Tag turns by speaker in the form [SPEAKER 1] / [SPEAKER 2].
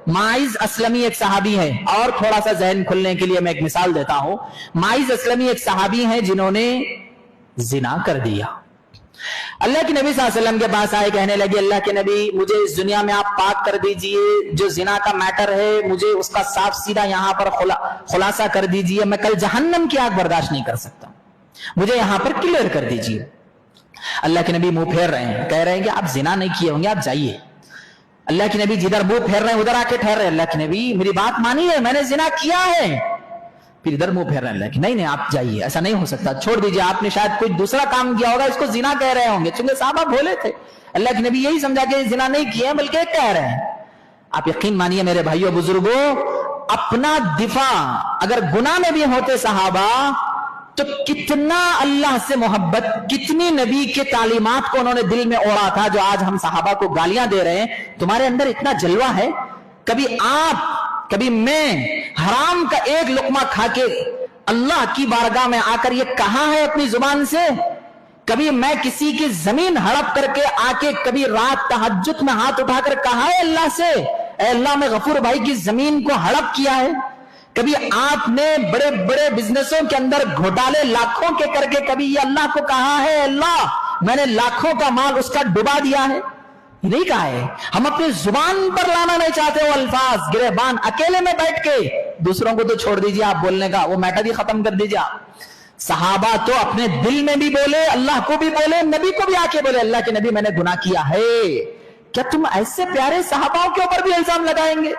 [SPEAKER 1] Mine's Aslami एक सहाबी है, और थोड़ा सा जहन खुलने के लिए मैं एक मिसाल देता हूं। माइज असलमी एक सहाबी है जिन्होंने जिना कर दिया। अल्लाह के नबी सल्लल्लाहु अलैहि वसल्लम के पास आए, कहने लगे अल्लाह के नबी मुझे इस दुनिया में आप पाक कर दीजिए, जो जिना का मैटर है मुझे उसका साफ सीधा यहां पर खुलासा कर दीजिए, मैं कल जहन्नम की आग बर्दाश्त नहीं कर सकता, मुझे यहां पर क्लियर कर दीजिए। अल्लाह के नबी मुंह फेर रहे हैं, कह रहे हैं कि आप जिना नहीं किए होंगे, आप जाइए। अल्लाह के नबी जिधर मुंह फेर रहे हैं उधर आके ठहर रहे, अल्लाह के नबी मेरी बात मानिए, मैंने जिना किया है। फिर इधर मुंह फेर रहे हैं, अल्लाह की नहीं आप जाइए, ऐसा नहीं हो सकता, छोड़ दीजिए, आपने शायद कोई दूसरा काम किया होगा, इसको जिना कह रहे होंगे, चूंकि साहबा भोले थे। अल्लाह के नबी यही समझा कि जिना नहीं किए हैं बल्कि कह रहे हैं। आप यकीन मानिए मेरे भाइयों बुजुर्गों, अपना दिफा अगर गुनाह में भी होते सहाबा तो कितना अल्लाह से मोहब्बत, कितनी नबी के तालीमात को उन्होंने दिल में ओढ़ा था, जो आज हम सहाबा को गालियां दे रहे हैं। तुम्हारे अंदर इतना जलवा है, कभी आप कभी मैं हराम का एक लुकमा खा के अल्लाह की बारगाह में आकर ये कहा है अपनी जुबान से? कभी मैं किसी की जमीन हड़प करके आके कभी रात तहज्जुद में हाथ उठाकर कहा है अल्लाह से, ऐ अल्लाह मैं गफूर भाई की जमीन को हड़प किया है? कभी आपने बड़े बड़े बिजनेसों के अंदर घोटाले लाखों के करके कभी ये अल्लाह को कहा है अल्लाह मैंने लाखों का माल उसका डुबा दिया है? नहीं कहा है। हम अपनी जुबान पर लाना नहीं चाहते वो अल्फाज, गिरेबान अकेले में बैठ के, दूसरों को तो छोड़ दीजिए, आप बोलने का वो मैटर ही खत्म कर दीजिए आप। सहाबा तो अपने दिल में भी बोले, अल्लाह को भी बोले, नबी को भी आके बोले अल्लाह के नबी मैंने गुनाह किया है। क्या तुम ऐसे प्यारे सहाबाओं के ऊपर भी इल्जाम लगाएंगे?